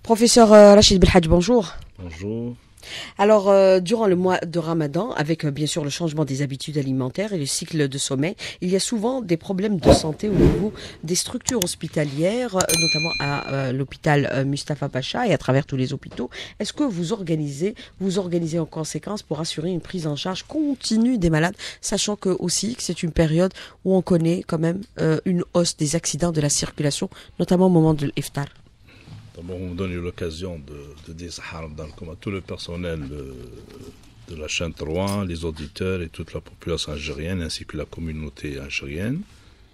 Professeur Rachid Belhadj, bonjour. Bonjour. Alors, durant le mois de Ramadan, avec bien sûr le changement des habitudes alimentaires et le cycle de sommeil, il y a souvent des problèmes de santé au niveau des structures hospitalières, notamment à l'hôpital Mustapha Pacha et à travers tous les hôpitaux. Est-ce que vous organisez en conséquence pour assurer une prise en charge continue des malades, sachant que aussi que c'est une période où on connaît quand même une hausse des accidents de la circulation, notamment au moment de l'iftar? D'abord, on me donne l'occasion de dire à tout le personnel de la chaîne 3, les auditeurs et toute la population algérienne, ainsi que la communauté algérienne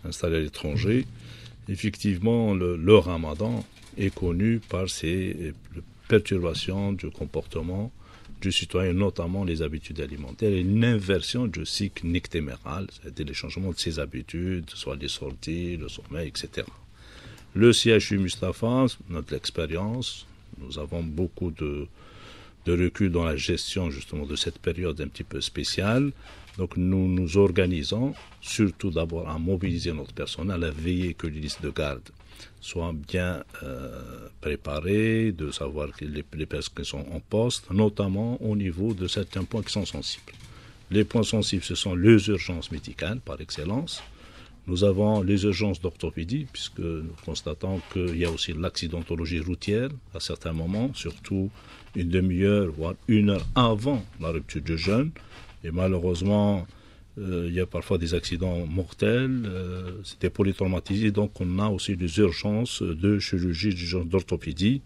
installée à l'étranger. Effectivement, le ramadan est connu par ces perturbations du comportement du citoyen, notamment les habitudes alimentaires, et une inversion du cycle nictéméral, c'est-à-dire les changements de ses habitudes, soit les sorties, le sommeil, etc. Le CHU Mustapha, notre expérience, nous avons beaucoup de recul dans la gestion justement de cette période un petit peu spéciale. Donc nous nous organisons surtout d'abord à mobiliser notre personnel, à veiller que les listes de garde soient bien préparées, de savoir que les personnes qui sont en poste, notamment au niveau de certains points qui sont sensibles. Les points sensibles, ce sont les urgences médicales par excellence. Nous avons les urgences d'orthopédie, puisque nous constatons qu'il y a aussi l'accidentologie routière à certains moments, surtout une demi-heure, voire une heure avant la rupture du jeûne. Et malheureusement, il y a parfois des accidents mortels, c'est des polytraumatisés, donc on a aussi des urgences de chirurgie d'orthopédie.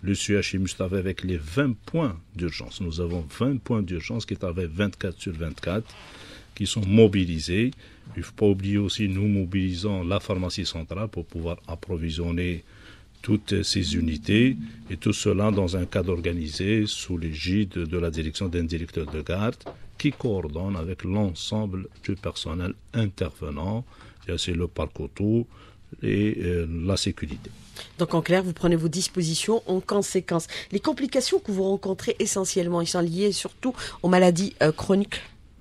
Le CHU Mustapha avec les 20 points d'urgence. Nous avons 20 points d'urgence qui travaillent 24 sur 24. Qui sont mobilisés. Il ne faut pas oublier aussi, nous mobilisons la pharmacie centrale pour pouvoir approvisionner toutes ces unités et tout cela dans un cadre organisé sous l'égide de la direction d'un directeur de garde qui coordonne avec l'ensemble du personnel intervenant, c'est le parc auto et la sécurité. Donc en clair, vous prenez vos dispositions en conséquence. Les complications que vous rencontrez essentiellement, ils sont liées surtout aux maladies chroniques.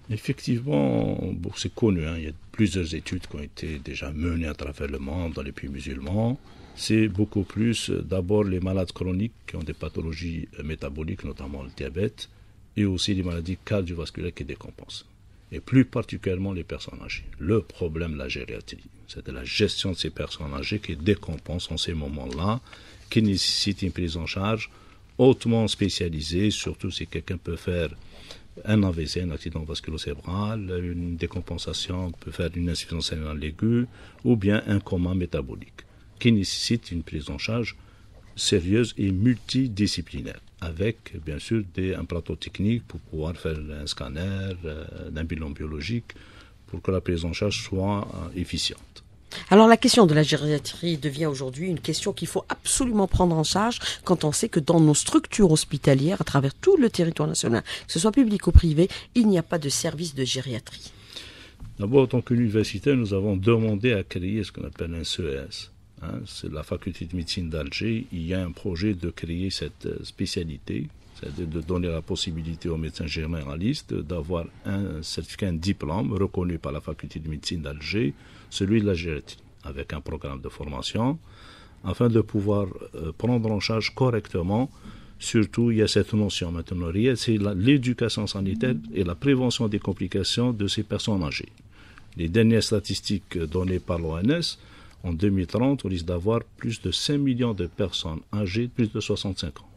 Effectivement, c'est connu, il y a plusieurs études qui ont été déjà menées à travers le monde dans les pays musulmans. C'est beaucoup plus d'abord les malades chroniques qui ont des pathologies métaboliques, notamment le diabète, et aussi les maladies cardiovasculaires qui décompensent. Et plus particulièrement les personnes âgées. Le problème de la gériatrie, c'est de la gestion de ces personnes âgées qui décompensent en ces moments-là, qui nécessitent une prise en charge hautement spécialisée, surtout si quelqu'un peut faire un AVC, un accident vasculo-cérébral, une décompensation peut faire une insuffisance rénale aiguë ou bien un coma métabolique qui nécessite une prise en charge sérieuse et multidisciplinaire avec bien sûr un plateau technique pour pouvoir faire un scanner, un bilan biologique pour que la prise en charge soit efficiente. Alors la question de la gériatrie devient aujourd'hui une question qu'il faut absolument prendre en charge quand on sait que dans nos structures hospitalières, à travers tout le territoire national, que ce soit public ou privé, il n'y a pas de service de gériatrie. D'abord, en tant qu'universitaire, nous avons demandé à créer ce qu'on appelle un CES. C'est la faculté de médecine d'Alger. Il y a un projet de créer cette spécialité, c'est-à-dire de donner la possibilité aux médecins généralistes d'avoir un certificat, un diplôme reconnu par la faculté de médecine d'Alger, celui de la gériatrie, avec un programme de formation, afin de pouvoir prendre en charge correctement. Surtout, il y a cette notion maintenant, c'est l'éducation sanitaire et la prévention des complications de ces personnes âgées. Les dernières statistiques données par l'OMS, en 2030, on risque d'avoir plus de 5 millions de personnes âgées de plus de 65 ans.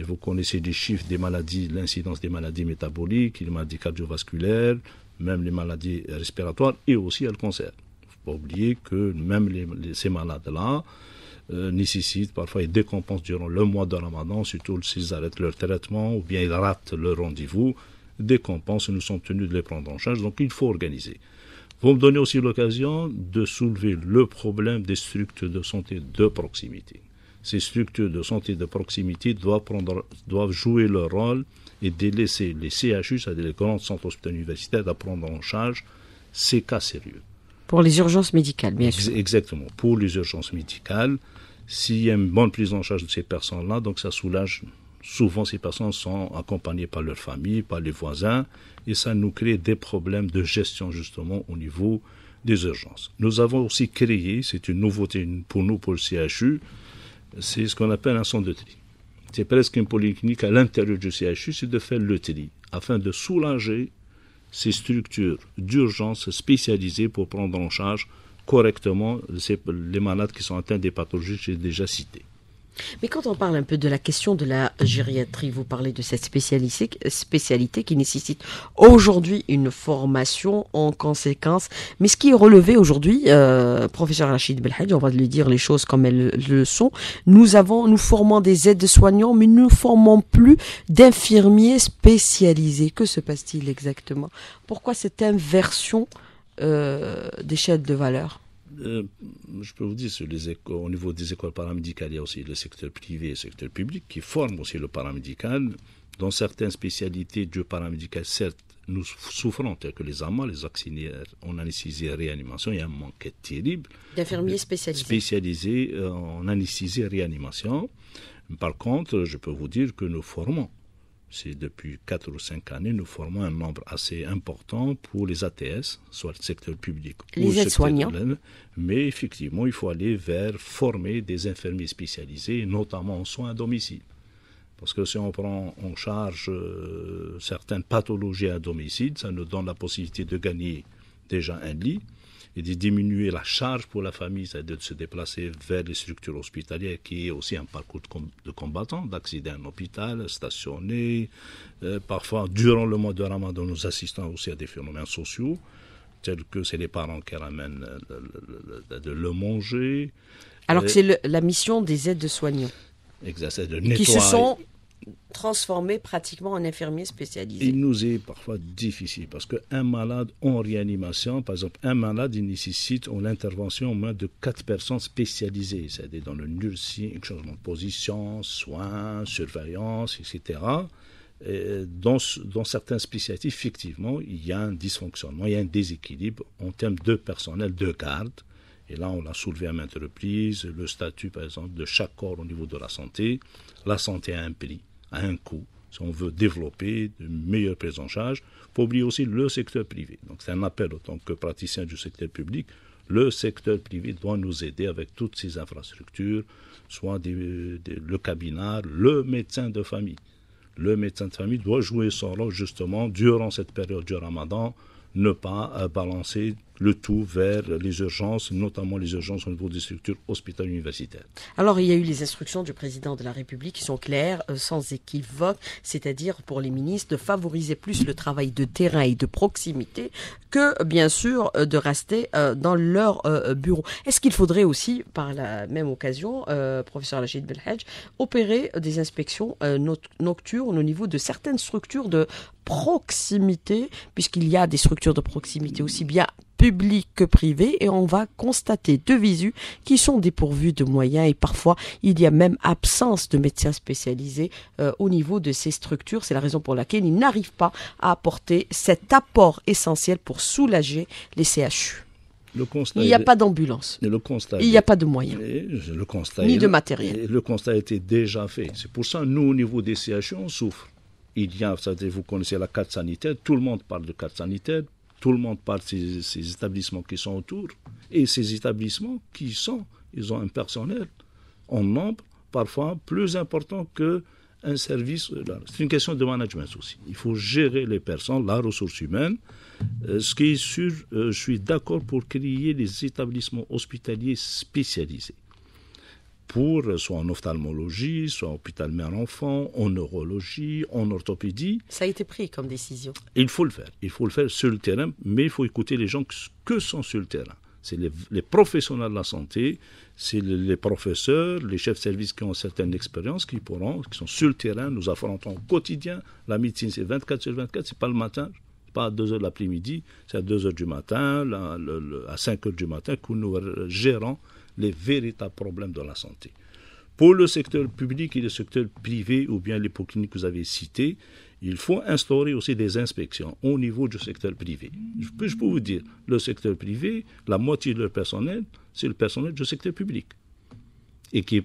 Et vous connaissez les chiffres des maladies, l'incidence des maladies métaboliques, les maladies cardiovasculaires, même les maladies respiratoires et aussi le cancer. Il ne faut pas oublier que même ces malades-là nécessitent parfois, ils décompensent durant le mois de Ramadan, surtout s'ils arrêtent leur traitement ou bien ils ratent leur rendez-vous, décompensent et nous sommes tenus de les prendre en charge. Donc il faut organiser. Vous me donnez aussi l'occasion de soulever le problème des structures de santé de proximité. Ces structures de santé de proximité doivent jouer leur rôle et délaisser les CHU, c'est-à-dire les grands centres hospitaliers universitaires, à prendre en charge ces cas sérieux. Pour les urgences médicales, bien sûr. Exactement. Pour les urgences médicales, s'il y a une bonne prise en charge de ces personnes-là, donc ça soulage. Souvent, ces personnes sont accompagnées par leur famille, par les voisins, et ça nous crée des problèmes de gestion justement au niveau des urgences. Nous avons aussi créé, c'est une nouveauté pour nous, pour le CHU, c'est ce qu'on appelle un centre de tri. C'est presque une polyclinique à l'intérieur du CHU, c'est de faire le tri, afin de soulager ces structures d'urgence spécialisées pour prendre en charge correctement les malades qui sont atteints des pathologies que j'ai déjà citées. Mais quand on parle un peu de la question de la gériatrie, vous parlez de cette spécialité qui nécessite aujourd'hui une formation en conséquence. Mais ce qui est relevé aujourd'hui, professeur Rachid Belhadj, on va lui dire les choses comme elles le sont, nous formons des aides-soignants, mais nous ne formons plus d'infirmiers spécialisés. Que se passe-t-il exactement? Pourquoi cette inversion d'échelle de valeur? Je peux vous dire, au niveau des écoles paramédicales, il y a aussi le secteur privé et le secteur public qui forment aussi le paramédical. Dans certaines spécialités du paramédical, certes, nous souffrons, telles que les AMA, les auxiliaires en anesthésie et réanimation. Il y a un manque terrible d'infirmiers spécialisés en anesthésie et réanimation. Par contre, je peux vous dire que nous formons. C'est depuis 4 ou 5 années, nous formons un nombre assez important pour les ATS, soit le secteur public ou le secteur privé. Mais effectivement, il faut aller vers former des infirmiers spécialisés, notamment en soins à domicile. Parce que si on prend en charge certaines pathologies à domicile, ça nous donne la possibilité de gagner déjà un lit et de diminuer la charge pour la famille, c'est-à-dire de se déplacer vers les structures hospitalières, qui est aussi un parcours de combattant, d'accéder à un hôpital, stationner. Parfois, durant le mois de Ramadan, nous assistons aussi à des phénomènes sociaux, tels que c'est les parents qui ramènent de le manger. Alors que c'est la mission des aides-soignants. Exact, c'est de nettoyer. Qui se sont transformés pratiquement en infirmiers spécialisés. Il nous est parfois difficile parce qu'un malade en réanimation, par exemple, un malade, il nécessite l'intervention au moins de 4 personnes spécialisées, c'est-à-dire dans le nursing, changement de position, soins, surveillance, etc. Et dans certaines spécialités, effectivement, il y a un dysfonctionnement, il y a un déséquilibre en termes de personnel, de garde. Et là, on l'a soulevé à maintes reprises, le statut, par exemple, de chaque corps au niveau de la santé. La santé a un prix, a un coût. Si on veut développer de meilleures prises en charge, il faut oublier aussi le secteur privé. Donc, c'est un appel en tant que praticien du secteur public. Le secteur privé doit nous aider avec toutes ces infrastructures, soit le cabinet, le médecin de famille. Le médecin de famille doit jouer son rôle, justement, durant cette période du Ramadan, ne pas balancer le tout vers les urgences, notamment les urgences au niveau des structures hospitalières universitaires. Alors, il y a eu les instructions du président de la République qui sont claires, sans équivoque, c'est-à-dire pour les ministres de favoriser plus le travail de terrain et de proximité que, bien sûr, de rester dans leur bureau. Est-ce qu'il faudrait aussi, par la même occasion, professeur Rachid Belhadj, opérer des inspections nocturnes au niveau de certaines structures de proximité, puisqu'il y a des structures de proximité aussi bien public que privé, et on va constater de visu qui sont dépourvus de moyens et parfois il y a même absence de médecins spécialisés au niveau de ces structures. C'est la raison pour laquelle ils n'arrivent pas à apporter cet apport essentiel pour soulager les CHU. Il n'y a pas d'ambulance. Il n'y a pas de moyens. Ni de matériel. Le constat a été déjà fait. C'est pour ça, nous, au niveau des CHU, on souffre. Vous connaissez la carte sanitaire, tout le monde parle de carte sanitaire, tout le monde parle de ces établissements qui sont autour. Et ces établissements ils ont un personnel en nombre parfois plus important qu'un service. C'est une question de management aussi. Il faut gérer les personnes, la ressource humaine. Ce qui est sûr, je suis d'accord pour créer des établissements hospitaliers spécialisés. Soit en ophtalmologie, soit en hôpital mère-enfant, en neurologie, en orthopédie. Ça a été pris comme décision. Il faut le faire. Il faut le faire sur le terrain, mais il faut écouter les gens que sont sur le terrain. C'est les professionnels de la santé, c'est les professeurs, les chefs de service qui ont certaines expériences, qui sont sur le terrain. Nous affrontons au quotidien. La médecine, c'est 24 sur 24, c'est pas le matin. Pas à 2 heures de l'après-midi, c'est à 2 heures du matin, à 5 heures du matin que nous gérons les véritables problèmes de la santé. Pour le secteur public et le secteur privé, ou bien les polycliniques que vous avez citées, il faut instaurer aussi des inspections au niveau du secteur privé. Je peux vous dire, le secteur privé, la moitié de leur personnel, c'est le personnel du secteur public. Et qui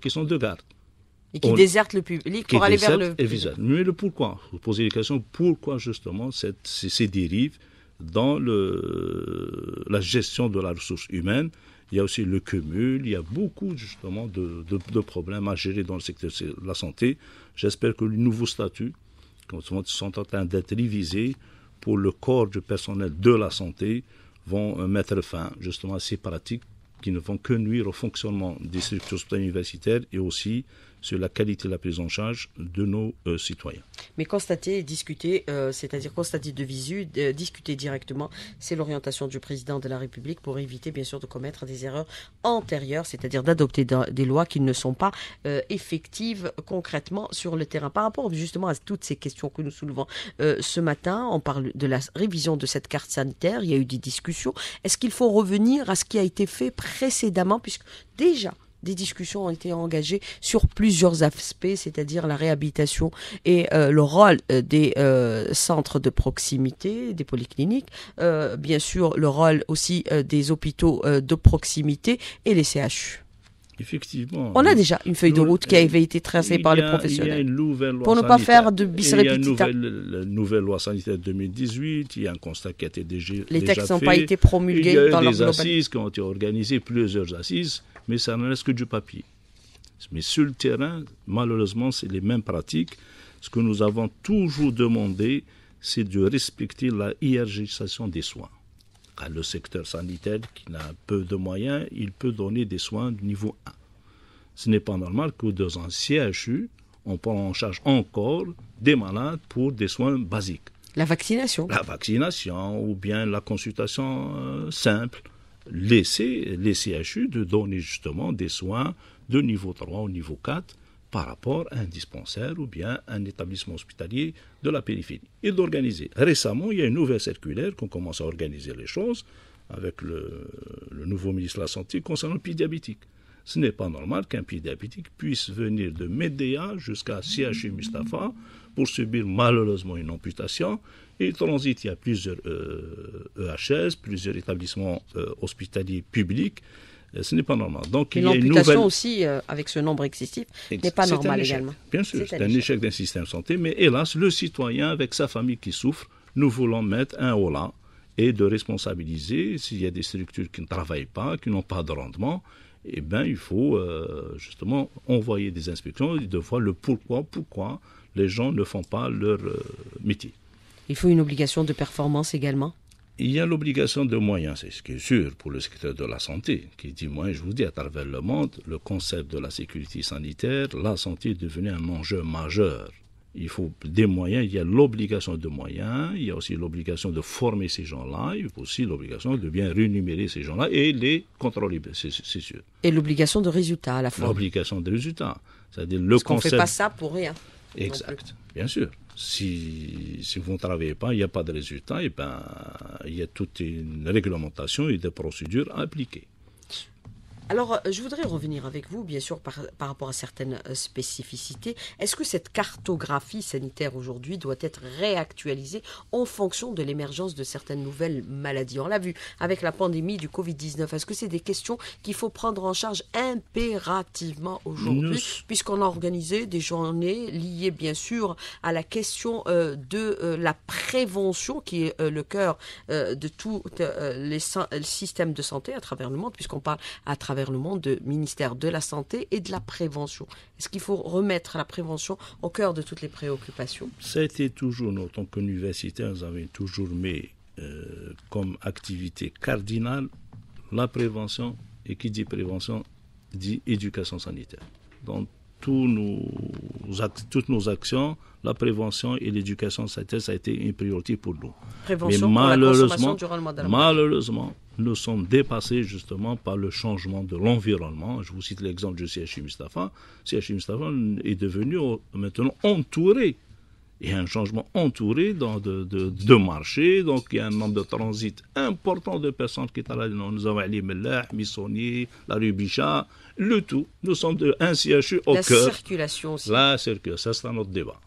sont de garde. Et qui désertent le public pour aller vers le privé. Mais le pourquoi? Vous posez les questions, pourquoi justement ces dérives dans la gestion de la ressource humaine? Il y a aussi le cumul, il y a beaucoup justement de problèmes à gérer dans le secteur de la santé. J'espère que les nouveaux statuts sont en train d'être révisés pour le corps du personnel de la santé vont mettre fin justement à ces pratiques qui ne vont que nuire au fonctionnement des structures hospitalières universitaires et aussi sur la qualité de la prise en charge de nos citoyens. Mais constater et discuter, c'est-à-dire constater de visu, discuter directement, c'est l'orientation du président de la République pour éviter bien sûr de commettre des erreurs antérieures, c'est-à-dire d'adopter des lois qui ne sont pas effectives concrètement sur le terrain. Par rapport justement à toutes ces questions que nous soulevons ce matin, on parle de la révision de cette carte sanitaire, il y a eu des discussions. Est-ce qu'il faut revenir à ce qui a été fait précédemment, puisque déjà des discussions ont été engagées sur plusieurs aspects, c'est-à-dire la réhabilitation et le rôle des centres de proximité, des polycliniques, bien sûr le rôle aussi des hôpitaux de proximité et les CHU. Effectivement. On a déjà une feuille de route qui avait été tracée par les professionnels. Il y a une nouvelle loi pour ne pas faire de bis repetita. Il y a une nouvelle loi sanitaire 2018, il y a un constat qui a été déjà fait. Les textes n'ont pas été promulgués dans leur globalité. Il y a des assises qui ont été organisées, plusieurs assises, mais ça ne reste que du papier. Mais sur le terrain, malheureusement, c'est les mêmes pratiques. Ce que nous avons toujours demandé, c'est de respecter la hiérarchisation des soins. Le secteur sanitaire qui n'a peu de moyens, il peut donner des soins de niveau 1. Ce n'est pas normal que dans un CHU, on prend en charge encore des malades pour des soins basiques. La vaccination. La vaccination ou bien la consultation simple. Laisser les CHU de donner justement des soins de niveau 3 ou niveau 4 par rapport à un dispensaire ou bien un établissement hospitalier de la périphérie. Et d'organiser. Récemment, il y a une nouvelle circulaire qu'on commence à organiser les choses avec le nouveau ministre de la Santé concernant le pays diabétique. Ce n'est pas normal qu'un pays diabétique puisse venir de Médéa jusqu'à CHU Mustapha pour subir malheureusement une amputation. Et il transite, il y a plusieurs EHS, plusieurs établissements hospitaliers publics. Ce n'est pas normal. Donc, et l'amputation aussi, avec ce nombre excessif, n'est pas normal également. Bien sûr, c'est un échec d'un système de santé, mais hélas, le citoyen avec sa famille qui souffre, nous voulons mettre un holà et de responsabiliser s'il y a des structures qui ne travaillent pas, qui n'ont pas de rendement. Eh bien, il faut justement envoyer des inspections et de voir le pourquoi les gens ne font pas leur métier. Il faut une obligation de performance également. Il y a l'obligation de moyens, c'est ce qui est sûr pour le secteur de la santé, qui dit moyens, je vous dis, à travers le monde, le concept de la sécurité sanitaire, la santé est devenu un enjeu majeur. Il faut des moyens, il y a l'obligation de moyens, il y a aussi l'obligation de former ces gens-là, il y a aussi l'obligation de bien rémunérer ces gens-là et les contrôler, c'est sûr. Et l'obligation de résultat à la fois. L'obligation de résultat, c'est-à-dire le parce concept... qu'on ne fait pas ça pour rien. Exact, bien sûr. Si vous ne travaillez pas, il n'y a pas de résultat, et ben, il y a toute une réglementation et des procédures à appliquer. Alors, je voudrais revenir avec vous, bien sûr, par rapport à certaines spécificités. Est-ce que cette cartographie sanitaire aujourd'hui doit être réactualisée en fonction de l'émergence de certaines nouvelles maladies? On l'a vu avec la pandémie du Covid-19. Est-ce que c'est des questions qu'il faut prendre en charge impérativement aujourd'hui, puisqu'on a organisé des journées liées, bien sûr, à la question de la prévention, qui est le cœur de tout le système de santé à travers le monde, puisqu'on parle à travers le monde de ministère de la Santé et de la prévention. Est-ce qu'il faut remettre la prévention au cœur de toutes les préoccupations? Ça a été toujours, en tant qu'universitaires, nous avons toujours mis comme activité cardinale la prévention, et qui dit prévention dit éducation sanitaire. Donc, toutes nos actions, la prévention et l'éducation sanitaire, ça a été une priorité pour nous. Prévention pour la consommation durant le mois de Ramadan. Malheureusement, nous sommes dépassés justement par le changement de l'environnement. Je vous cite l'exemple du CHU Mustapha. CHU Mustapha est devenu maintenant entouré. Il y a un changement entouré de marchés, donc il y a un nombre de transits important de personnes qui travaillent. Nous avons Ali Mellah, Missoni, la rue Bichat, le tout. Nous sommes un CHU au cœur. La circulation aussi. La circulation, ça c'est notre débat.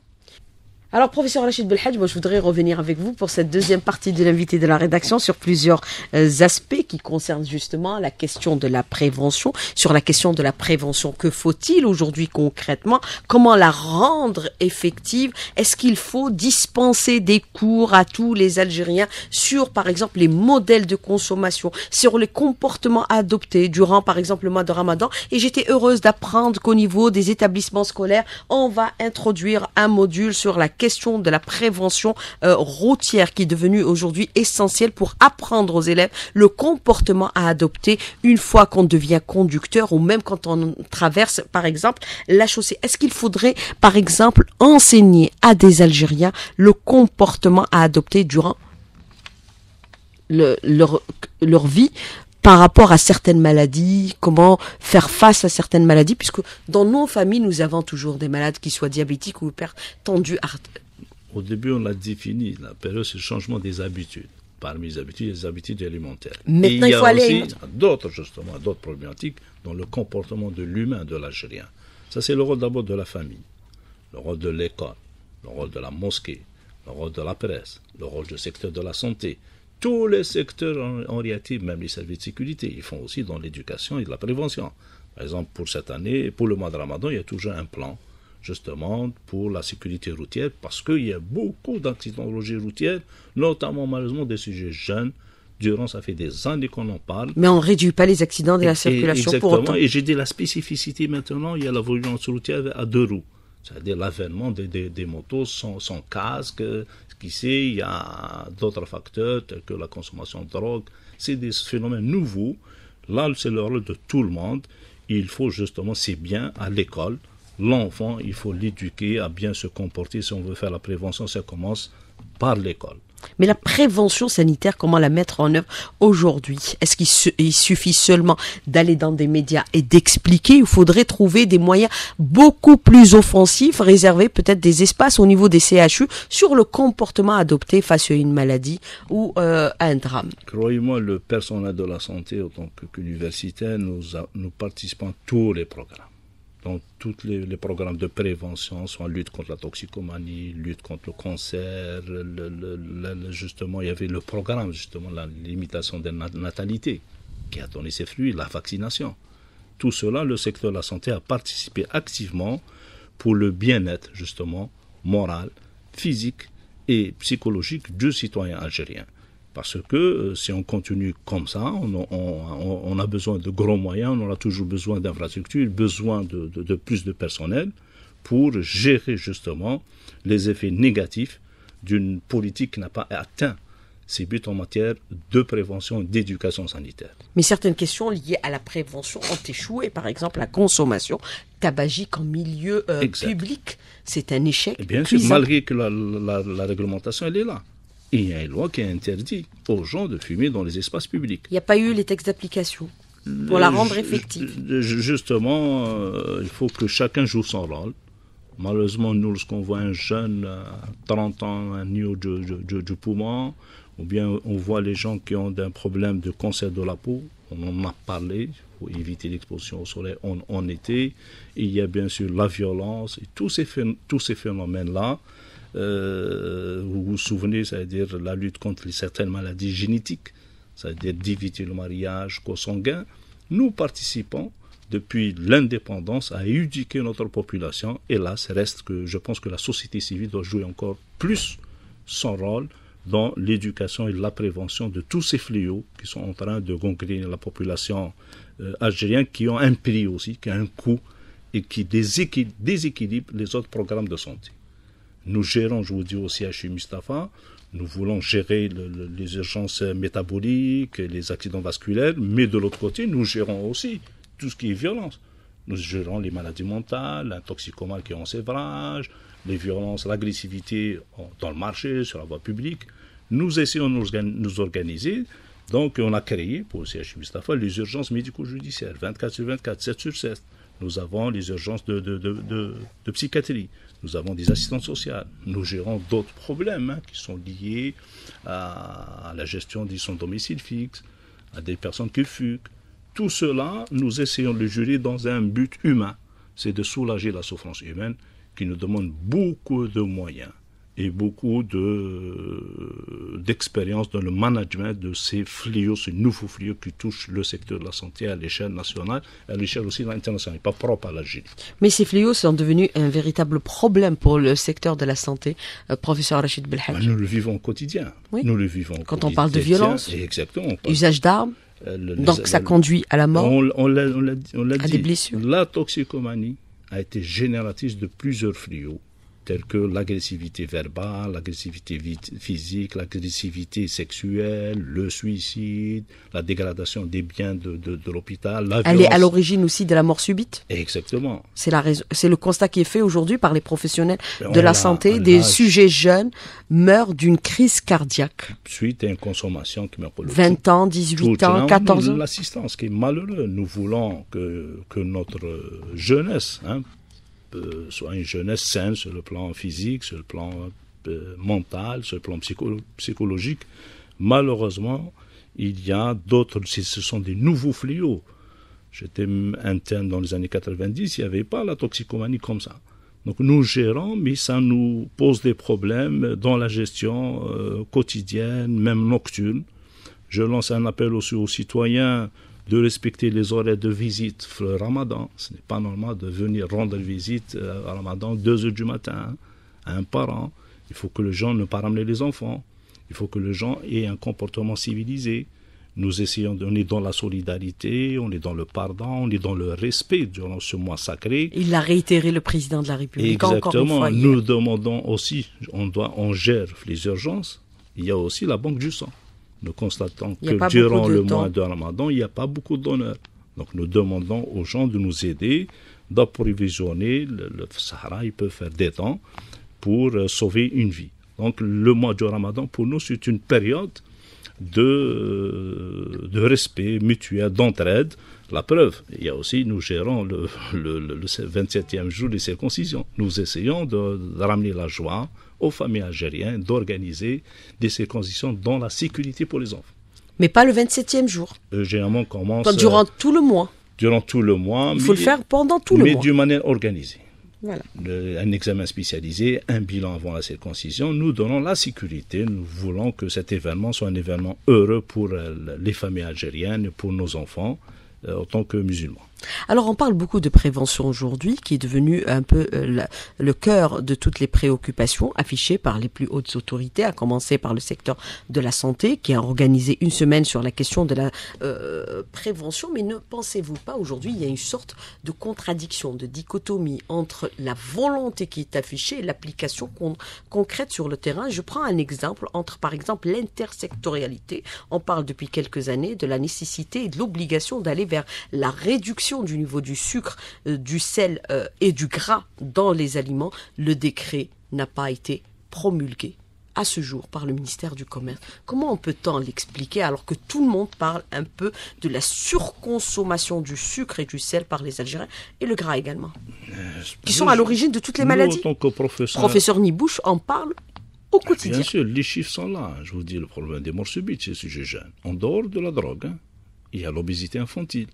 Alors, professeur Rachid Belhadj, moi, je voudrais revenir avec vous pour cette deuxième partie de l'invité de la rédaction sur plusieurs aspects qui concernent justement la question de la prévention. Sur la question de la prévention, que faut-il aujourd'hui concrètement? Comment la rendre effective? Est-ce qu'il faut dispenser des cours à tous les Algériens sur, par exemple, les modèles de consommation, sur les comportements adoptés durant, par exemple, le mois de Ramadan? Et j'étais heureuse d'apprendre qu'au niveau des établissements scolaires, on va introduire un module sur la question de la prévention routière qui est devenue aujourd'hui essentielle pour apprendre aux élèves le comportement à adopter une fois qu'on devient conducteur ou même quand on traverse par exemple la chaussée. Est-ce qu'il faudrait par exemple enseigner à des Algériens le comportement à adopter durant leur vie par rapport à certaines maladies, comment faire face à certaines maladies, puisque dans nos familles, nous avons toujours des malades qui soient diabétiques ou hypertendus. Au début, on l'a défini, la période, c'est le changement des habitudes. Parmi les habitudes, il y a les habitudes alimentaires. Maintenant, il faut aller... Il y a aussi d'autres problématiques dans le comportement de l'humain, de l'Algérien. Ça, c'est le rôle d'abord de la famille, le rôle de l'école, le rôle de la mosquée, le rôle de la presse, le rôle du secteur de la santé. Tous les secteurs en réalité, même les services de sécurité, ils font aussi dans l'éducation et de la prévention. Par exemple, pour cette année, pour le mois de Ramadan, il y a toujours un plan, justement, pour la sécurité routière, parce qu'il y a beaucoup d'accidentologie routière, notamment malheureusement des sujets jeunes. Durant, ça fait des années qu'on en parle. Mais on ne réduit pas les accidents de la circulation pour autant. Et j'ai dit la spécificité maintenant, il y a la violence routière à deux roues. C'est-à-dire l'avènement des motos sans casque. Qui sait, il y a d'autres facteurs tels que la consommation de drogue. C'est des phénomènes nouveaux. Là, c'est le rôle de tout le monde. Il faut justement, c'est bien à l'école. L'enfant, il faut l'éduquer à bien se comporter. Si on veut faire la prévention, ça commence par l'école. Mais la prévention sanitaire, comment la mettre en œuvre aujourd'hui? Est-ce qu'il suffit seulement d'aller dans des médias et d'expliquer? Il faudrait trouver des moyens beaucoup plus offensifs, réserver peut-être des espaces au niveau des CHU sur le comportement adopté face à une maladie ou à un drame. Croyez-moi, le personnel de la santé, autant qu'universitaire, nous participons à tous les programmes. Donc, tous les programmes de prévention, soit lutte contre la toxicomanie, lutte contre le cancer, justement, il y avait le programme, justement, la limitation de la natalité, qui a donné ses fruits, la vaccination. Tout cela, le secteur de la santé a participé activement pour le bien-être, justement, moral, physique et psychologique du citoyen algérien. Parce que si on continue comme ça, on a besoin de gros moyens, on aura toujours besoin d'infrastructures, besoin de plus de personnel pour gérer justement les effets négatifs d'une politique qui n'a pas atteint ses buts en matière de prévention et d'éducation sanitaire. Mais certaines questions liées à la prévention ont échoué. Par exemple, la consommation tabagique en milieu public, c'est un échec. Et bien sûr, malgré que la réglementation, elle est là. Il y a une loi qui interdit aux gens de fumer dans les espaces publics. Il n'y a pas eu les textes d'application pour la rendre effective. Justement, il faut que chacun joue son rôle. Malheureusement, nous, lorsqu'on voit un jeune à 30 ans, un niveau du poumon, ou bien on voit les gens qui ont un problème de cancer de la peau, on en a parlé, il faut éviter l'exposition au soleil en été. Il y a bien sûr la violence, et tous ces phénomènes-là. Vous vous souvenez, c'est-à-dire la lutte contre certaines maladies génétiques, c'est-à-dire d'éviter le mariage consanguin. Nous participons depuis l'indépendance à éduquer notre population, et là, je pense que la société civile doit jouer encore plus son rôle dans l'éducation et la prévention de tous ces fléaux qui sont en train de gangréner la population algérienne, qui ont un prix aussi, qui a un coût, et qui déséquilibre les autres programmes de santé. Nous gérons, je vous dis, au CHU Mustapha, nous voulons gérer les urgences métaboliques, les accidents vasculaires, mais de l'autre côté, nous gérons aussi tout ce qui est violence. Nous gérons les maladies mentales, un toxicomane qui est en sévrage, les violences, l'agressivité dans le marché, sur la voie publique. Nous essayons de nous organiser. Donc, on a créé, pour le CHU Mustapha, les urgences médico-judiciaires, 24 sur 24, 7 sur 7. Nous avons les urgences de psychiatrie. Nous avons des assistantes sociales. Nous gérons d'autres problèmes qui sont liés à la gestion de son domicile fixe, à des personnes qui fuguent. Tout cela, nous essayons de le gérer dans un but humain. C'est de soulager la souffrance humaine qui nous demande beaucoup de moyens. et beaucoup d'expérience dans le management de ces fléaux, ces nouveaux fléaux qui touchent le secteur de la santé à l'échelle nationale, à l'échelle aussi internationale, pas propre à l'Algérie. Mais ces fléaux sont devenus un véritable problème pour le secteur de la santé, professeur Rachid Belhadj. Nous le vivons au quotidien. Oui. Nous le vivons au Quand quotidien. on parle de violence, exactement, usage d'armes, donc ça conduit à la mort, on l'a à dit, des blessures. La toxicomanie a été génératrice de plusieurs fléaux, tels que l'agressivité verbale, l'agressivité physique, l'agressivité sexuelle, le suicide, la dégradation des biens de l'hôpital, la Elle violence. est à l'origine aussi de la mort subite. Exactement. C'est la raison, c'est le constat qui est fait aujourd'hui par les professionnels de la santé. Des sujets jeunes meurent d'une crise cardiaque. Suite à une consommation qui meurt 20 ans, 18 ans, 14 ans. L'assistance qui est malheureux. Nous voulons que notre jeunesse, soit une jeunesse saine sur le plan physique, sur le plan mental, sur le plan psychologique. Malheureusement, il y a d'autres, ce sont des nouveaux fléaux. J'étais interne dans les années 90, il n'y avait pas la toxicomanie comme ça. Donc nous gérons, mais ça nous pose des problèmes dans la gestion quotidienne, même nocturne. Je lance un appel aussi aux citoyens de respecter les horaires de visite le Ramadan. Ce n'est pas normal de venir rendre visite à Ramadan 2 heures du matin à un parent. Il faut que les gens ne pas ramener les enfants. Il faut que les gens aient un comportement civilisé. Nous essayons, on est dans la solidarité, on est dans le pardon, on est dans le respect durant ce mois sacré. Il l'a réitéré le président de la République. Exactement. Encore une fois. Nous demandons aussi, on gère les urgences. Il y a aussi la banque du sang. Nous constatons que durant le mois de Ramadan, il n'y a pas beaucoup de donneurs. Donc nous demandons aux gens de nous aider, d'approvisionner le Sahara. Ils peuvent faire des dons pour sauver une vie. Donc le mois de Ramadan, pour nous, c'est une période de respect mutuel, d'entraide. La preuve, il y a aussi, nous gérons le 27e jour des circoncisions. Nous essayons de ramener la joie aux familles algériennes, d'organiser des circoncisions dans la sécurité pour les enfants. Mais pas le 27e jour. Généralement, commence... Durant tout le mois. Durant tout le mois. Il faut le faire pendant tout le mois. Mais d'une manière organisée. Voilà. Un examen spécialisé, un bilan avant la circoncision. Nous donnons la sécurité. Nous voulons que cet événement soit un événement heureux pour les familles algériennes et pour nos enfants en tant que musulmans. Alors on parle beaucoup de prévention aujourd'hui, qui est devenu un peu le cœur de toutes les préoccupations affichées par les plus hautes autorités, à commencer par le secteur de la santé, qui a organisé une semaine sur la question de la prévention. Mais ne pensez-vous pas, aujourd'hui, il y a une sorte de contradiction, de dichotomie entre la volonté qui est affichée et l'application concrète sur le terrain. Je prends un exemple entre, par exemple, l'intersectorialité. On parle depuis quelques années de la nécessité et de l'obligation d'aller vers la réduction du niveau du sucre, du sel et du gras dans les aliments. Le décret n'a pas été promulgué à ce jour par le ministère du Commerce. Comment peut-on l'expliquer alors que tout le monde parle un peu de la surconsommation du sucre et du sel par les Algériens et le gras également, qui sont à l'origine de toutes les maladies. En tant que professeur Nibouche en parle au quotidien. Bien sûr, les chiffres sont là. Je vous dis, le problème des morts subites, c'est ce sujet jeune. En dehors de la drogue, il y a l'obésité infantile.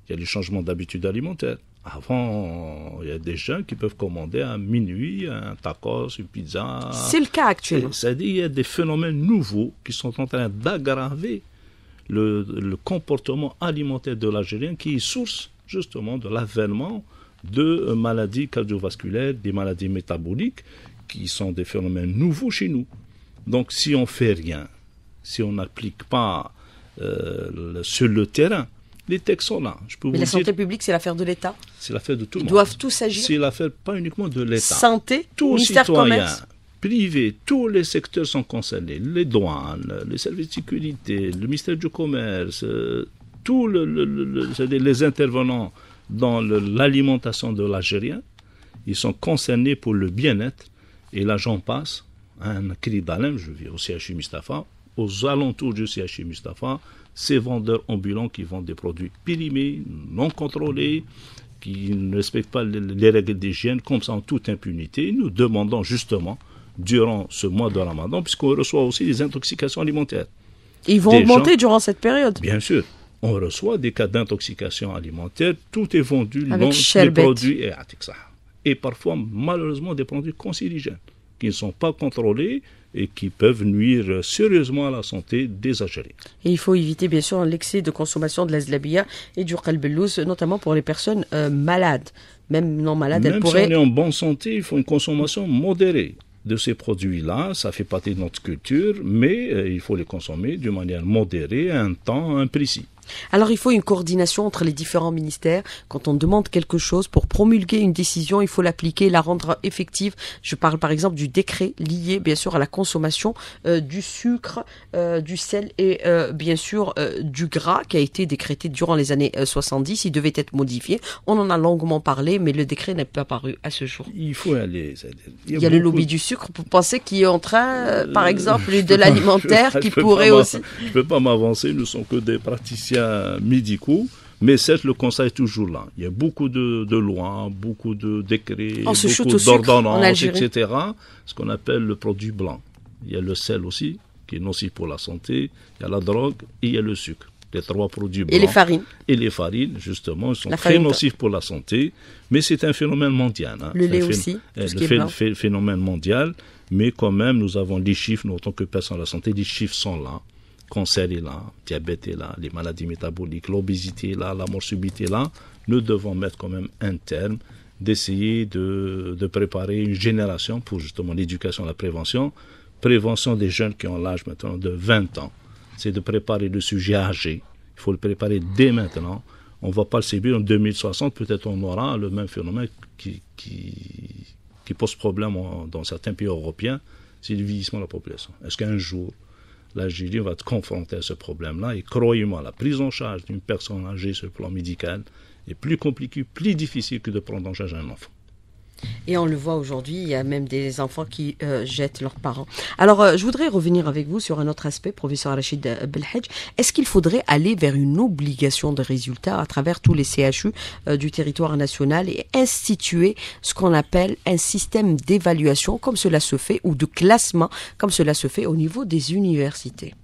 Il y a les changements d'habitudes alimentaires. Avant, il y a des gens qui peuvent commander à minuit un tacos, une pizza. C'est le cas actuellement. C'est-à-dire qu'il y a des phénomènes nouveaux qui sont en train d'aggraver le comportement alimentaire de l'Algérien, qui est source justement de l'avènement de maladies cardiovasculaires, des maladies métaboliques, qui sont des phénomènes nouveaux chez nous. Donc si on ne fait rien, si on n'applique pas sur le terrain, les textes sont là. Mais la santé publique, c'est l'affaire de l'État. C'est l'affaire de tout le monde. Ils doivent tous agir. C'est l'affaire pas uniquement de l'État. Santé, tous ministère citoyens, commerce. Privés, tous les secteurs sont concernés. Les douanes, les services de sécurité, le ministère du Commerce, tous les intervenants dans l'alimentation de l'Algérien, ils sont concernés pour le bien-être. Et là, j'en passe. Un cri d'alarme, je vis au CHU Mustapha, aux alentours du CHU Mustapha, ces vendeurs ambulants qui vendent des produits périmés, non contrôlés, qui ne respectent pas les règles d'hygiène, comme ça en toute impunité. Nous demandons justement, durant ce mois de Ramadan, puisqu'on reçoit aussi des intoxications alimentaires. Ils vont augmenter durant cette période. Bien sûr. On reçoit des cas d'intoxication alimentaire, tout est vendu, avec les produits et parfois, malheureusement, des produits cancérigènes. qui ne sont pas contrôlés et qui peuvent nuire sérieusement à la santé des Algériens. Et il faut éviter bien sûr l'excès de consommation de la zlabia et du qalbellouz, notamment pour les personnes malades. Même non malades, elles pourraient... Même si on est en bonne santé, il faut une consommation modérée de ces produits-là. Ça fait partie de notre culture, mais il faut les consommer d'une manière modérée, à un temps imprécis. Alors il faut une coordination entre les différents ministères. Quand on demande quelque chose pour promulguer une décision, il faut l'appliquer, la rendre effective. Je parle par exemple du décret lié bien sûr à la consommation du sucre, du sel et bien sûr du gras qui a été décrété durant les années 70. Il devait être modifié. On en a longuement parlé, mais le décret n'est pas paru à ce jour. Il faut aller. Il y a le lobby du sucre. Vous pensez qu'il est en train, par exemple, de l'alimentaire qui pourrait aussi... Je ne peux pas m'avancer, nous ne sommes que des praticiens médicaux, mais certes le constat est toujours là. Il y a beaucoup de lois, beaucoup de décrets, beaucoup d'ordonnances, etc. Ce qu'on appelle le produit blanc. Il y a le sel aussi, qui est nocif pour la santé, il y a la drogue et il y a le sucre. Les trois produits blancs. Et les farines. Et les farines, justement, sont très nocifs pour la santé, mais c'est un phénomène mondial. Hein. Le lait aussi, le phénomène mondial, mais quand même, nous avons les chiffres, nous, en tant que personnes de la santé, les chiffres sont là. Cancer est là, diabète est là, les maladies métaboliques, l'obésité est là, la mort subite est là. Nous devons mettre quand même un terme, d'essayer de préparer une génération pour justement l'éducation et la prévention. Prévention des jeunes qui ont l'âge maintenant de 20 ans. C'est de préparer le sujet âgé. Il faut le préparer dès maintenant. On ne va pas le subir en 2060. Peut-être on aura le même phénomène qui pose problème dans certains pays européens. C'est le vieillissement de la population. Est-ce qu'un jour, l'Algérie va être confrontée à ce problème-là? Et croyez-moi, la prise en charge d'une personne âgée sur le plan médical est plus compliquée, plus difficile que de prendre en charge un enfant. Et on le voit aujourd'hui, il y a même des enfants qui jettent leurs parents. Alors, je voudrais revenir avec vous sur un autre aspect, professeur Rachid Belhadj. Est-ce qu'il faudrait aller vers une obligation de résultats à travers tous les CHU du territoire national et instituer ce qu'on appelle un système d'évaluation comme cela se fait, ou de classement comme cela se fait au niveau des universités?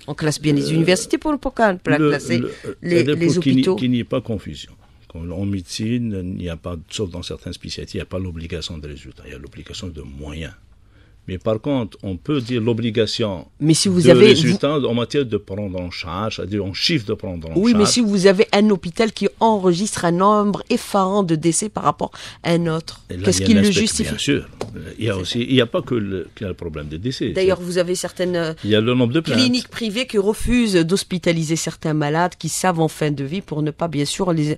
On classe bien les universités pour ne pas classer les hôpitaux. Qu'il n'y ait pas confusion. En médecine, il n'y a pas, sauf dans certaines spécialités, il n'y a pas l'obligation de résultat, il y a l'obligation de moyens. Mais par contre, on peut dire l'obligation de résultat en matière de prendre en charge, c'est-à-dire en chiffre de prendre en charge. Oui, mais si vous avez un hôpital qui enregistre un nombre effarant de décès par rapport à un autre, qu'est-ce qui le justifie? Bien sûr. Il n'y a pas que le problème des décès. D'ailleurs, vous avez certaines cliniques privées qui refusent d'hospitaliser certains malades qui savent en fin de vie pour ne pas, bien sûr, les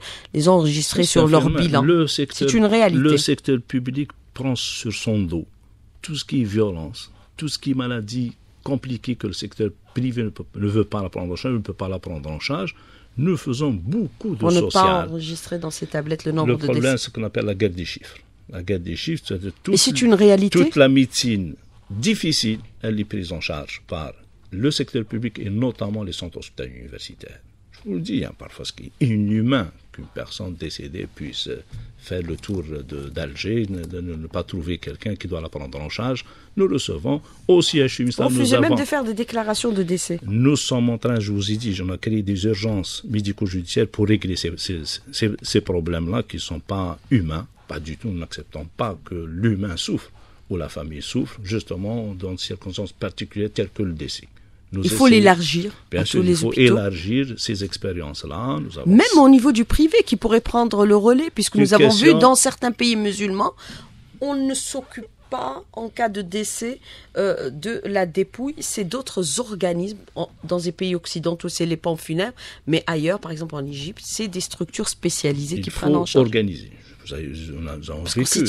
enregistrer sur leur bilan. C'est une réalité. Le secteur public prend sur son dos tout ce qui est violence, tout ce qui est maladie compliquée que le secteur privé ne veut pas la prendre en charge, ne peut pas la prendre en charge. Nous faisons beaucoup de social. On ne pas enregistrer dans ces tablettes le nombre de décès. Le problème, c'est ce qu'on appelle la guerre des chiffres. La guerre des chiffres, c'est-à-dire c'est une réalité. Toute la médecine difficile, elle est prise en charge par le secteur public et notamment les centres hospitaliers universitaires. Je vous le dis, parfois, ce qui est inhumain qu'une personne décédée puisse faire le tour d'Alger, de ne pas trouver quelqu'un qui doit la prendre en charge. Nous recevons aussi à CHU. On refusait même de faire des déclarations de décès. Nous sommes en train, je vous ai dit, on a créé des urgences médico-judiciaires pour régler ces problèmes-là qui ne sont pas humains. Pas du tout, nous n'acceptons pas que l'humain souffre ou la famille souffre, justement dans des circonstances particulières telles que le décès. Il faut l'élargir à tous les hôpitaux. Il faut élargir ces expériences-là. Même au niveau du privé qui pourrait prendre le relais, puisque nous avons vu dans certains pays musulmans, on ne s'occupe pas en cas de décès de la dépouille. C'est d'autres organismes, dans les pays occidentaux, c'est les pompes funèbres, mais ailleurs, par exemple en Égypte, c'est des structures spécialisées qui prennent en charge. Il faut organiser. Nous avons vécu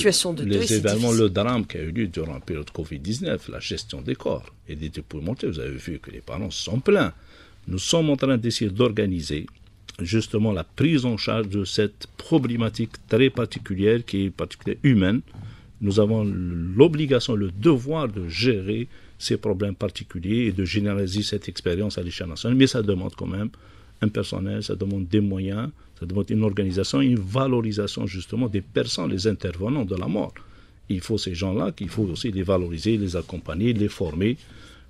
les événements, le drame qui a eu lieu durant la période Covid-19, la gestion des corps et des dépouilles mortelles. Vous avez vu que les parents sont pleins. Nous sommes en train d'essayer d'organiser justement la prise en charge de cette problématique très particulière qui est particulière humaine. Nous avons l'obligation, le devoir de gérer ces problèmes particuliers et de généraliser cette expérience à l'échelle nationale. Mais ça demande quand même un personnel, ça demande des moyens, ça demande une organisation, une valorisation justement des personnes, les intervenants de la mort. Il faut ces gens-là qu'il faut aussi les valoriser, les accompagner, les former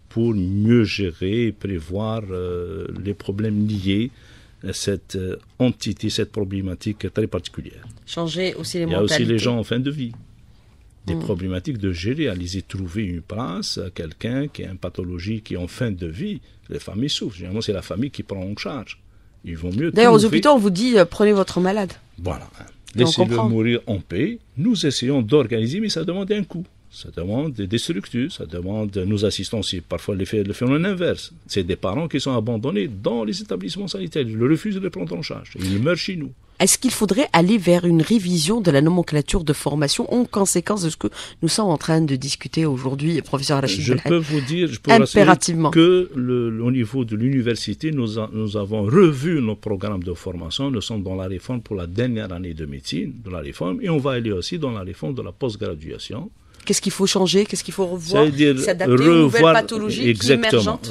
pour mieux gérer et prévoir les problèmes liés à cette entité, cette problématique très particulière. Changer aussi les mentalités. Il y a aussi les gens en fin de vie. des problématiques de gérer, allez-y trouver une place à quelqu'un qui a une pathologie qui est en fin de vie. Les familles souffrent. Généralement, c'est la famille qui prend en charge. Il vaut mieux D'ailleurs, aux trouver... hôpitaux, on vous dit prenez votre malade. Voilà. Laissez-le mourir en paix. Nous essayons d'organiser, mais ça demande un coût. Ça demande des structures, ça demande... Nous assistons aussi parfois le phénomène inverse. C'est des parents qui sont abandonnés dans les établissements sanitaires. Ils refusent de les prendre en charge. Ils meurent chez nous. Est-ce qu'il faudrait aller vers une révision de la nomenclature de formation en conséquence de ce que nous sommes en train de discuter aujourd'hui, professeur Rachid Belhaj? Je peux vous dire, impérativement que au niveau de l'université, nous avons revu nos programmes de formation. Nous sommes dans la réforme pour la dernière année de médecine, de la réforme, et on va aller aussi dans la réforme de la post-graduation. Qu'est-ce qu'il faut changer? Qu'est-ce qu'il faut revoir? S'adapter aux nouvelles pathologies émergentes.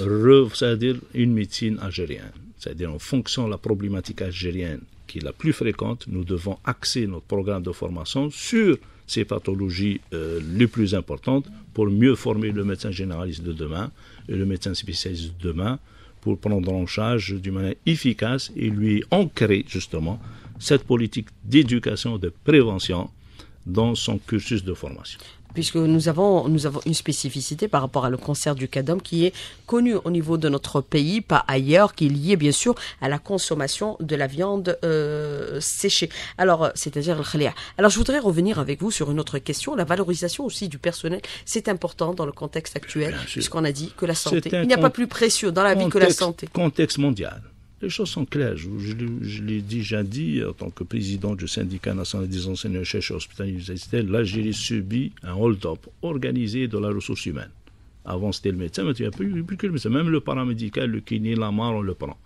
C'est-à-dire une médecine algérienne. C'est-à-dire en fonction de la problématique algérienne qui est la plus fréquente, nous devons axer notre programme de formation sur ces pathologies les plus importantes pour mieux former le médecin généraliste de demain et le médecin spécialiste de demain pour prendre en charge d'une manière efficace et lui ancrer justement cette politique d'éducation, de prévention dans son cursus de formation. Puisque nous avons une spécificité par rapport à le cancer du cadom qui est connu au niveau de notre pays, pas ailleurs, qui est lié bien sûr à la consommation de la viande séchée. Alors, c'est-à-dire le khalia. Alors, je voudrais revenir avec vous sur une autre question. La valorisation aussi du personnel, c'est important dans le contexte actuel, puisqu'on a dit que la santé, il n'y a pas plus précieux dans la vie que la santé. Contexte mondial. Les choses sont claires. Je l'ai déjà dit en tant que président du syndicat national des enseignants-chercheurs hospitaliers universitaires, l'Algérie subit un hold-up organisé de la ressource humaine. Avant, c'était le médecin, mais il n'y a plus que le médecin. Même le paramédical, le kiné, la mare, on le prend.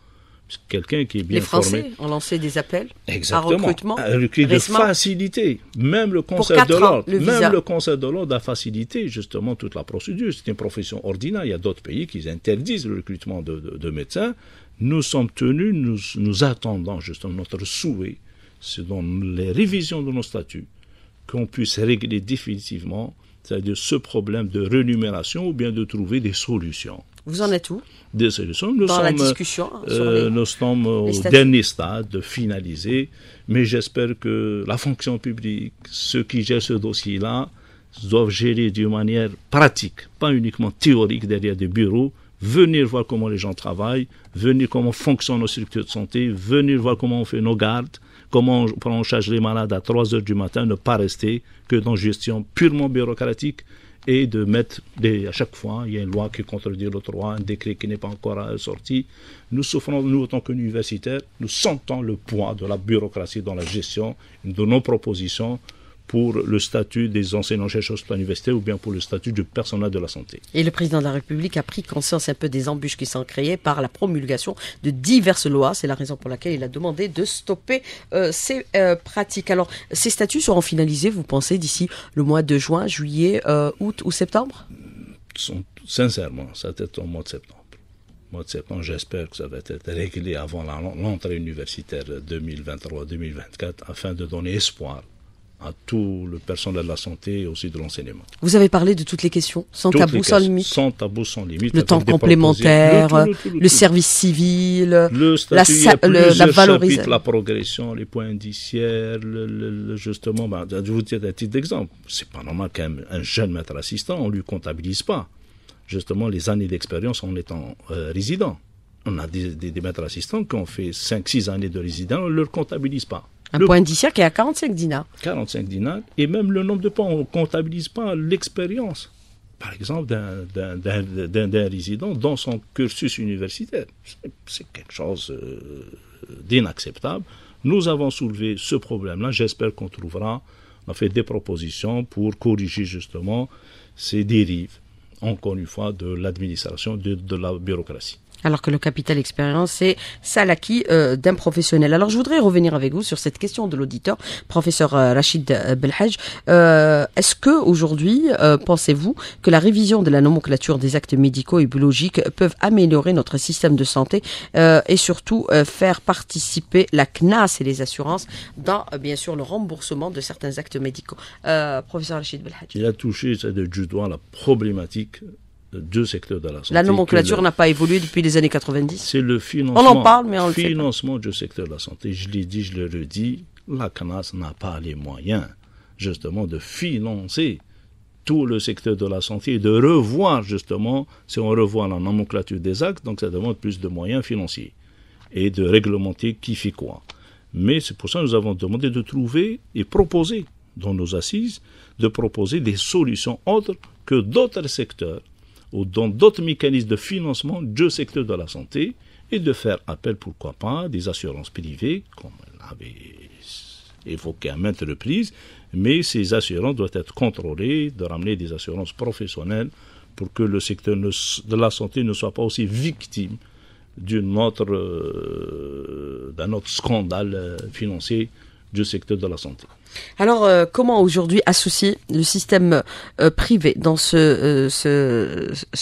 Quelqu'un qui est bien formé. Les Français ont lancé des appels à recrutement. De faciliter. Même le Conseil de l'ordre. Même le Conseil de l'ordre a facilité justement toute la procédure. C'est une profession ordinaire. Il y a d'autres pays qui interdisent le recrutement de médecins. Nous sommes tenus, nous attendons justement notre souhait, c'est dans les révisions de nos statuts, qu'on puisse régler définitivement, c'est-à-dire ce problème de rémunération ou bien de trouver des solutions. Vous en êtes où? Des solutions. La discussion nous sommes au dernier stade de finaliser, mais j'espère que la fonction publique, ceux qui gèrent ce dossier-là, doivent gérer d'une manière pratique, pas uniquement théorique derrière des bureaux, venir voir comment les gens travaillent, venir comment fonctionnent nos structures de santé, venir voir comment on fait nos gardes, comment on prend en charge les malades à 3 heures du matin, ne pas rester que dans une gestion purement bureaucratique et de mettre, à chaque fois, il y a une loi qui contredit l'autre loi, un décret qui n'est pas encore sorti. Nous souffrons, nous, en tant qu'universitaires, nous sentons le poids de la bureaucratie dans la gestion de nos propositions pour le statut des enseignants-chercheurs universitaires ou bien pour le statut du personnel de la santé. Et le président de la République a pris conscience un peu des embûches qui sont créées par la promulgation de diverses lois. C'est la raison pour laquelle il a demandé de stopper ces pratiques. Alors, ces statuts seront finalisés, vous pensez, d'ici le mois de juin, juillet, août ou septembre? Sincèrement, ça va être au mois de septembre. Au mois de septembre, j'espère que ça va être réglé avant l'entrée universitaire 2023-2024 afin de donner espoir à tout le personnel de la santé et aussi de l'enseignement. Vous avez parlé de toutes les questions, sans tabou, sans limite. Sans tabou, sans limite. Le temps complémentaire, le service civil, la valorisation. La progression, les points indiciaires, justement, je vous dis un titre d'exemple. C'est pas normal qu'un jeune maître assistant, on lui comptabilise pas. Justement, les années d'expérience en étant résident. On a des maîtres assistants qui ont fait 5-6 années de résidence, on ne leur comptabilise pas. Un point indiciaire qui est à 45 dinars. 45 dinars. Et même le nombre de points, on ne comptabilise pas l'expérience, par exemple, d'un résident dans son cursus universitaire. C'est quelque chose d'inacceptable. Nous avons soulevé ce problème-là. J'espère qu'on trouvera, on a fait des propositions pour corriger justement ces dérives, encore une fois, de l'administration, de la bureaucratie. Alors que le capital expérience, c'est ça l'acquis d'un professionnel. Alors, je voudrais revenir avec vous sur cette question de l'auditeur, professeur Rachid Belhaj. Est-ce que aujourd'hui, pensez-vous que la révision de la nomenclature des actes médicaux et biologiques peuvent améliorer notre système de santé et surtout faire participer la CNAS et les assurances dans, bien sûr, le remboursement de certains actes médicaux? Professeur Rachid Belhaj. Il a touché du doigt la problématique deux secteurs de la santé. La nomenclature n'a pas évolué depuis les années 90. C'est le financement. On en parle, mais on le fait pas. Financement du secteur de la santé. Je l'ai dit, je le redis, la CNAS n'a pas les moyens, justement, de financer tout le secteur de la santé et de revoir justement, si on revoit la nomenclature des actes, donc ça demande plus de moyens financiers et de réglementer qui fait quoi. Mais c'est pour ça que nous avons demandé de trouver et proposer dans nos assises, de proposer des solutions autres que d'autres secteurs ou dans d'autres mécanismes de financement du secteur de la santé et de faire appel, pourquoi pas, à des assurances privées, comme on l'avait évoqué à maintes reprises, mais ces assurances doivent être contrôlées, de ramener des assurances professionnelles pour que le secteur de la santé ne soit pas aussi victime d'un autre scandale financier du secteur de la santé. Alors, comment aujourd'hui associer le système privé dans ce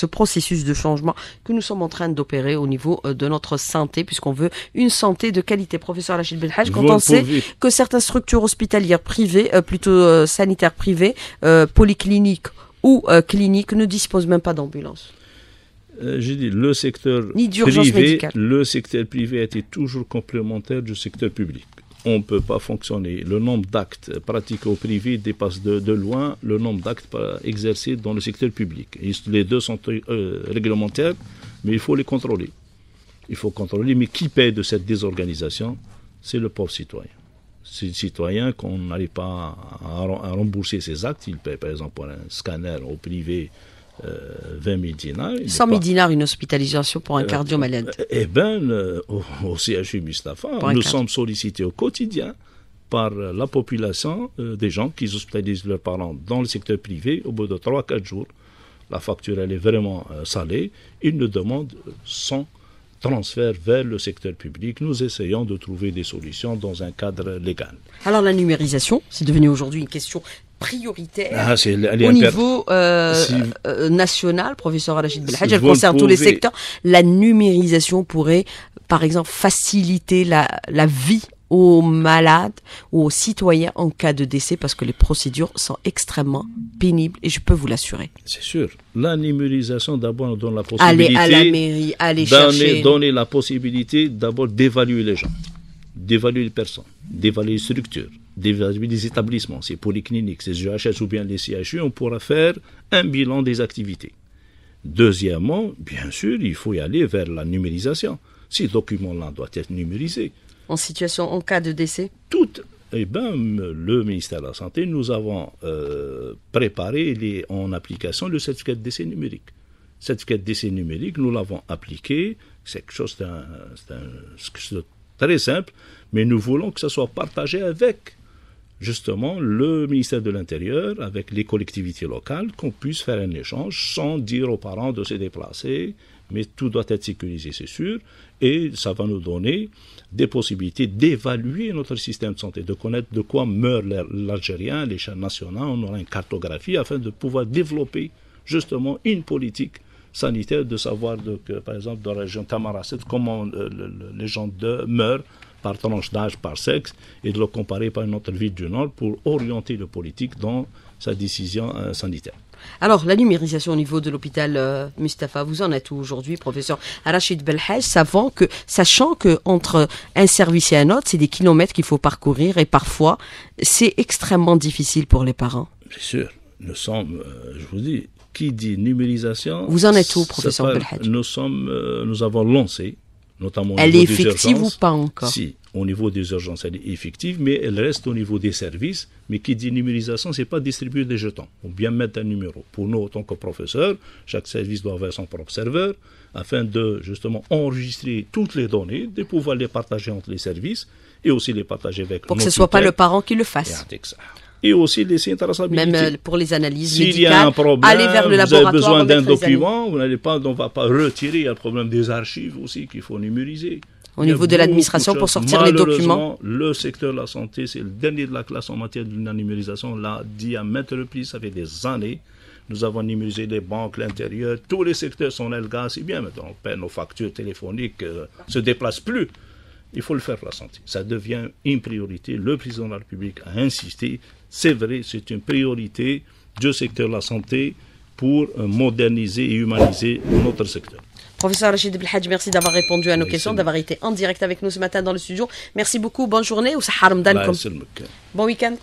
processus de changement que nous sommes en train d'opérer au niveau de notre santé, puisqu'on veut une santé de qualité? Professeur Rachid Belhadj, quand on sait que certaines structures hospitalières privées, plutôt sanitaires privées, polycliniques ou cliniques, ne disposent même pas d'ambulance. J'ai dit, le secteur privé a été toujours complémentaire du secteur public. On ne peut pas fonctionner. Le nombre d'actes pratiqués au privé dépasse de loin le nombre d'actes exercés dans le secteur public. Et les deux sont réglementaires, mais il faut les contrôler. Il faut contrôler, mais qui paie de cette désorganisation? C'est le pauvre citoyen. C'est le citoyen qu'on n'arrive pas à rembourser ses actes. Il paie par exemple pour un scanner au privé 20 000 dinars. 100 000 dinars, une hospitalisation pour un cardio-malade. Eh bien, au CHU Mustapha, nous sommes sollicités au quotidien par la population des gens qui hospitalisent leurs parents dans le secteur privé. Au bout de 3-4 jours, la facture elle est vraiment salée. Ils nous demandent son transfert vers le secteur public. Nous essayons de trouver des solutions dans un cadre légal. Alors la numérisation, c'est devenu aujourd'hui une question prioritaire au niveau national, professeur Rachid Belhadj, elle concerne tous les secteurs. La numérisation pourrait, par exemple, faciliter la vie aux malades ou aux citoyens en cas de décès, parce que les procédures sont extrêmement pénibles et je peux vous l'assurer. C'est sûr. La numérisation, d'abord, nous donne la possibilité... Aller à la mairie, aller chercher... Donner la possibilité, d'abord, d'évaluer les gens, d'évaluer les personnes, d'évaluer les structures, d'évaluer les établissements, ces polycliniques, ces UHS ou bien les CHU, on pourra faire un bilan des activités. Deuxièmement, bien sûr, il faut y aller vers la numérisation. Ces documents-là doivent être numérisés. En cas de décès? Le ministère de la Santé, nous avons préparé en application le certificat de décès numérique. Le certificat de décès numérique, nous l'avons appliqué. C'est quelque chose de très simple, mais nous voulons que ça soit partagé avec justement le ministère de l'Intérieur, avec les collectivités locales, qu'on puisse faire un échange sans dire aux parents de se déplacer, mais tout doit être sécurisé, c'est sûr, et ça va nous donner des possibilités d'évaluer notre système de santé, de connaître de quoi meurt l'Algérien à l'échelle nationale. On aura une cartographie afin de pouvoir développer justement une politique sanitaire, de savoir que, par exemple, dans la région Tamaracet, comment les gens meurent par tranche d'âge, par sexe, et de le comparer par une autre ville du Nord pour orienter le politique dans sa décision sanitaire. Alors, la numérisation au niveau de l'hôpital Mustapha, vous en êtes où aujourd'hui, professeur Rachid Belhadj, sachant que entre un service et un autre, c'est des kilomètres qu'il faut parcourir et parfois, c'est extrêmement difficile pour les parents. Bien sûr, nous sommes, je vous dis, qui dit numérisation... Vous en êtes où, professeur Belhadj? Nous avons lancé, notamment au elle niveau est effective ou pas encore? Si, au niveau des urgences, elle est effective, mais elle reste au niveau des services. Mais qui dit numérisation, ce n'est pas distribuer des jetons, ou bien mettre un numéro. Pour nous, en tant que professeurs, chaque service doit avoir son propre serveur, afin de justement enregistrer toutes les données, de pouvoir les partager entre les services, et aussi les partager avec pour que ce ne soit pas le parent qui le fasse. Et aussi laisser une traçabilité. Même pour les analyses médicales, s'il y a un problème, aller vers le laboratoire, vous avez besoin d'un document, on ne va pas retirer. Il y a le problème des archives aussi qu'il faut numériser. Au niveau de l'administration pour sortir les documents. Le secteur de la santé, c'est le dernier de la classe en matière de la numérisation. On l'a dit à maintes reprises, ça fait des années. Nous avons numérisé les banques, l'intérieur. Tous les secteurs sont élégants, c'est bien. Maintenant, on paie nos factures téléphoniques, ne se déplacent plus. Il faut le faire pour la santé. Ça devient une priorité. Le président de la République a insisté. C'est vrai, c'est une priorité du secteur de la santé pour moderniser et humaniser notre secteur. Professeur Rachid Belhadj, merci d'avoir répondu à nos questions, d'avoir été en direct avec nous ce matin dans le studio. Merci beaucoup, bonne journée. Bon week-end.